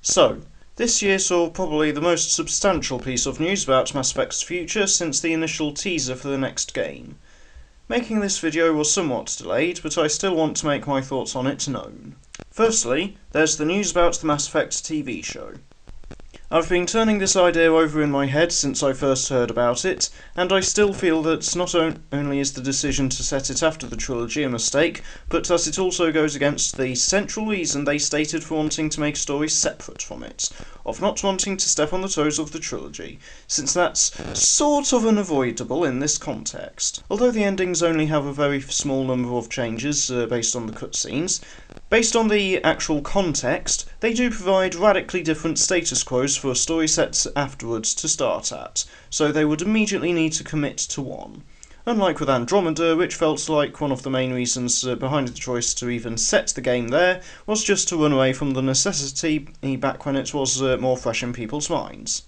So, this year saw probably the most substantial piece of news about Mass Effect's future since the initial teaser for the next game. Making this video was somewhat delayed, but I still want to make my thoughts on it known. Firstly, there's the news about the Mass Effect TV show. I've been turning this idea over in my head since I first heard about it, and I still feel that not only is the decision to set it after the trilogy a mistake, but that it also goes against the central reason they stated for wanting to make stories separate from it, of not wanting to step on the toes of the trilogy, since that's sort of unavoidable in this context. Although the endings only have a very small number of changes based on the cutscenes, based on the actual context, they do provide radically different status quos for story sets afterwards to start at, so they would immediately need to commit to one. Unlike with Andromeda, which felt like one of the main reasons behind the choice to even set the game there was just to run away from the necessity back when it was more fresh in people's minds.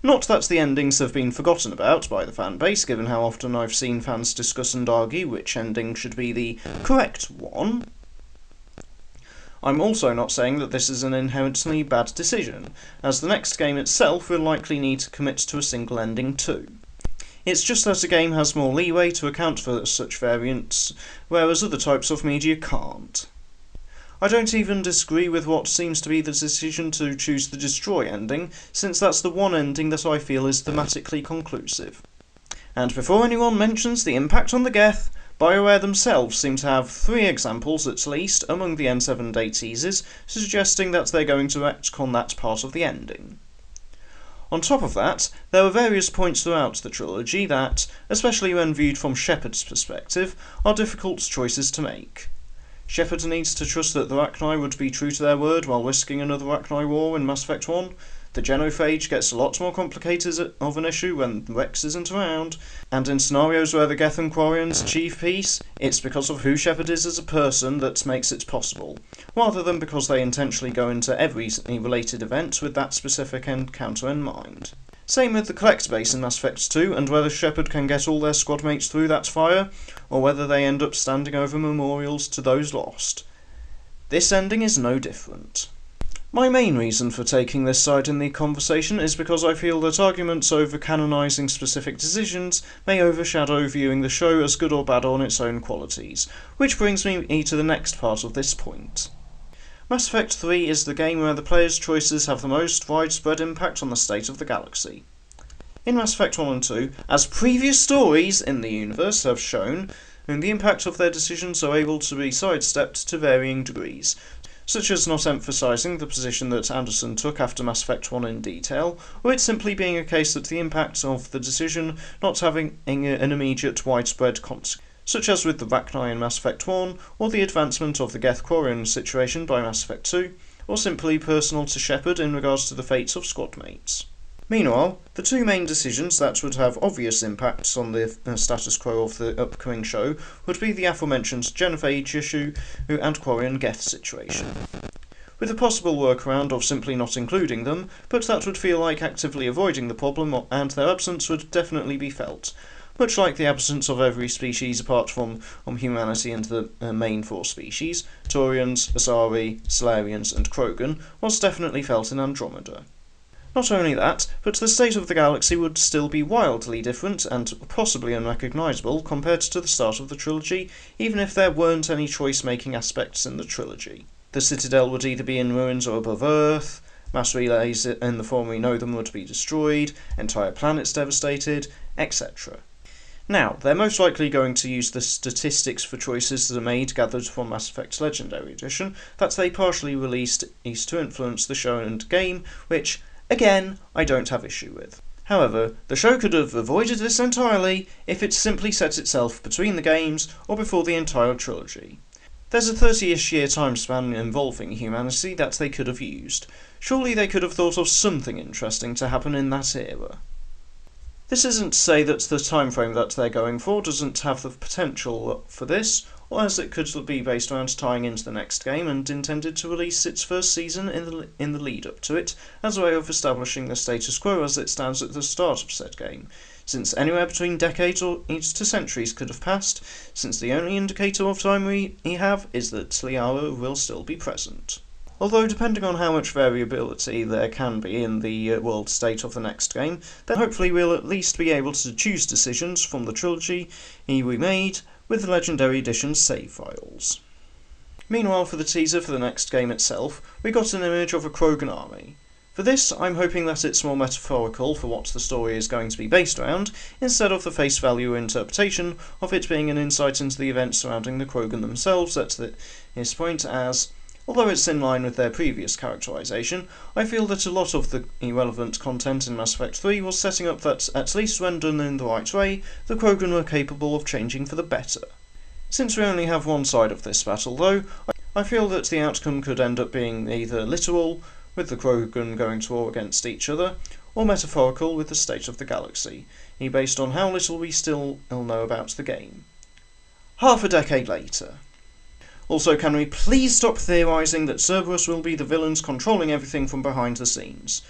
Not that the endings have been forgotten about by the fanbase, given how often I've seen fans discuss and argue which ending should be the correct one. I'm also not saying that this is an inherently bad decision, as the next game itself will likely need to commit to a single ending too. It's just that a game has more leeway to account for such variants, whereas other types of media can't. I don't even disagree with what seems to be the decision to choose the Destroy ending, since that's the one ending that I feel is thematically conclusive. And before anyone mentions the impact on the Geth, BioWare themselves seem to have 3 examples at least among the N7 Day teasers suggesting that they're going to retcon that part of the ending. On top of that, there are various points throughout the trilogy that, especially when viewed from Shepard's perspective, are difficult choices to make. Shepard needs to trust that the Rachni would be true to their word while risking another Rachni war in Mass Effect 1. The genophage gets a lot more complicated of an issue when Rex isn't around, and in scenarios where the Geth and Quarians achieve peace, it's because of who Shepard is as a person that makes it possible, rather than because they intentionally go into every related event with that specific encounter in mind. Same with the Collect base in Mass Effect 2, and whether Shepard can get all their squad mates through that fire, or whether they end up standing over memorials to those lost. This ending is no different. My main reason for taking this side in the conversation is because I feel that arguments over canonising specific decisions may overshadow viewing the show as good or bad on its own qualities, which brings me to the next part of this point. Mass Effect 3 is the game where the player's choices have the most widespread impact on the state of the galaxy. In Mass Effect 1 and 2, as previous stories in the universe have shown, the impact of their decisions are able to be sidestepped to varying degrees, such as not emphasising the position that Anderson took after Mass Effect 1 in detail, or it simply being a case that the impact of the decision not having an immediate widespread consequence, such as with the Rachni in Mass Effect 1, or the advancement of the Geth-Quarian situation by Mass Effect 2, or simply personal to Shepard in regards to the fates of squad mates. Meanwhile, the 2 main decisions that would have obvious impacts on the status quo of the upcoming show would be the aforementioned genophage issue and Quarian Geth situation, with a possible workaround of simply not including them, but that would feel like actively avoiding the problem, and their absence would definitely be felt, much like the absence of every species apart from humanity and the main 4 species, Taurians, Asari, Salarians and Krogan, was definitely felt in Andromeda. Not only that, but the state of the galaxy would still be wildly different and possibly unrecognisable compared to the start of the trilogy, even if there weren't any choice-making aspects in the trilogy. The Citadel would either be in ruins or above Earth, mass relays in the form we know them would be destroyed, entire planets devastated, etc. Now, they're most likely going to use the statistics for choices that are made gathered from Mass Effect Legendary Edition that they partially released to influence the show and game, which, again, I don't have issue with. However, the show could have avoided this entirely if it simply set itself between the games or before the entire trilogy. There's a 30-ish year time span involving humanity that they could have used. Surely they could have thought of something interesting to happen in that era. This isn't to say that the time frame that they're going for doesn't have the potential for this, or as it could be based around tying into the next game and intended to release its first season in the lead up to it, as a way of establishing the status quo as it stands at the start of said game, since anywhere between decades or to centuries could have passed, since the only indicator of time we have is that Liara will still be present. although depending on how much variability there can be in the world state of the next game, then hopefully we'll at least be able to choose decisions from the trilogy we made with the Legendary Edition save files. Meanwhile, for the teaser for the next game itself, we got an image of a Krogan army. For this, I'm hoping that it's more metaphorical for what the story is going to be based around, instead of the face value interpretation of it being an insight into the events surrounding the Krogan themselves at this point, as although it's in line with their previous characterization, I feel that a lot of the irrelevant content in Mass Effect 3 was setting up that, at least when done in the right way, the Krogan were capable of changing for the better. Since we only have one side of this battle though, I feel that the outcome could end up being either literal, with the Krogan going to war against each other, or metaphorical with the state of the galaxy, based on how little we still know about the game. Half a decade later. Also, can we please stop theorising that Cerberus will be the villains controlling everything from behind the scenes?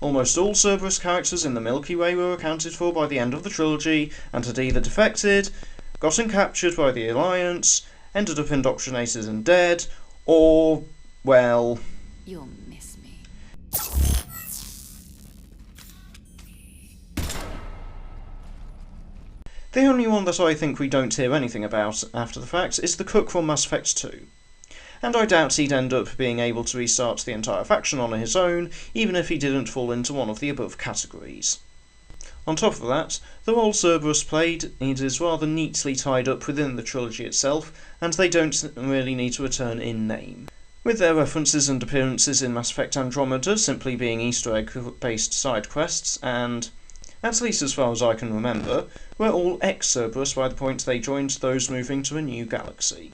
Almost all Cerberus characters in the Milky Way were accounted for by the end of the trilogy, and had either defected, gotten captured by the Alliance, ended up indoctrinated and dead, or, well... You'll miss me. The only one that I think we don't hear anything about after the fact is the Cook from Mass Effect 2. And I doubt he'd end up being able to restart the entire faction on his own, even if he didn't fall into one of the above categories. On top of that, the role Cerberus played is rather neatly tied up within the trilogy itself, and they don't really need to return in name, with their references and appearances in Mass Effect Andromeda simply being Easter egg-based side quests, and, at least as far as I can remember, were all ex-Cerberus by the point they joined those moving to a new galaxy.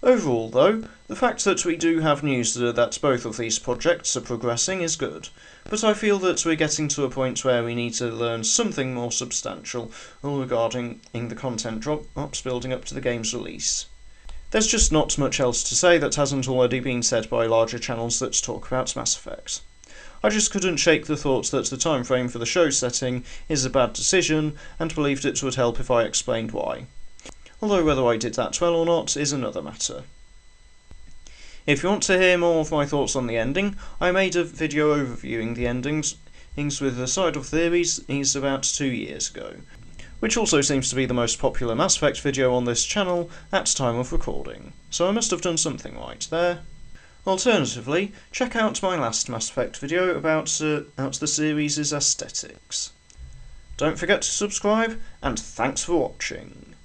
Overall, though, the fact that we do have news that both of these projects are progressing is good, but I feel that we're getting to a point where we need to learn something more substantial regarding the content drops building up to the game's release. There's just not much else to say that hasn't already been said by larger channels that talk about Mass Effect. I just couldn't shake the thought that the time frame for the show setting is a bad decision, and believed it would help if I explained why. Although whether I did that well or not is another matter. If you want to hear more of my thoughts on the ending, I made a video overviewing the endings with a side of theories about 2 years ago, which also seems to be the most popular Mass Effect video on this channel at time of recording, so I must have done something right there. Alternatively, check out my last Mass Effect video about the series' aesthetics. Don't forget to subscribe, and thanks for watching.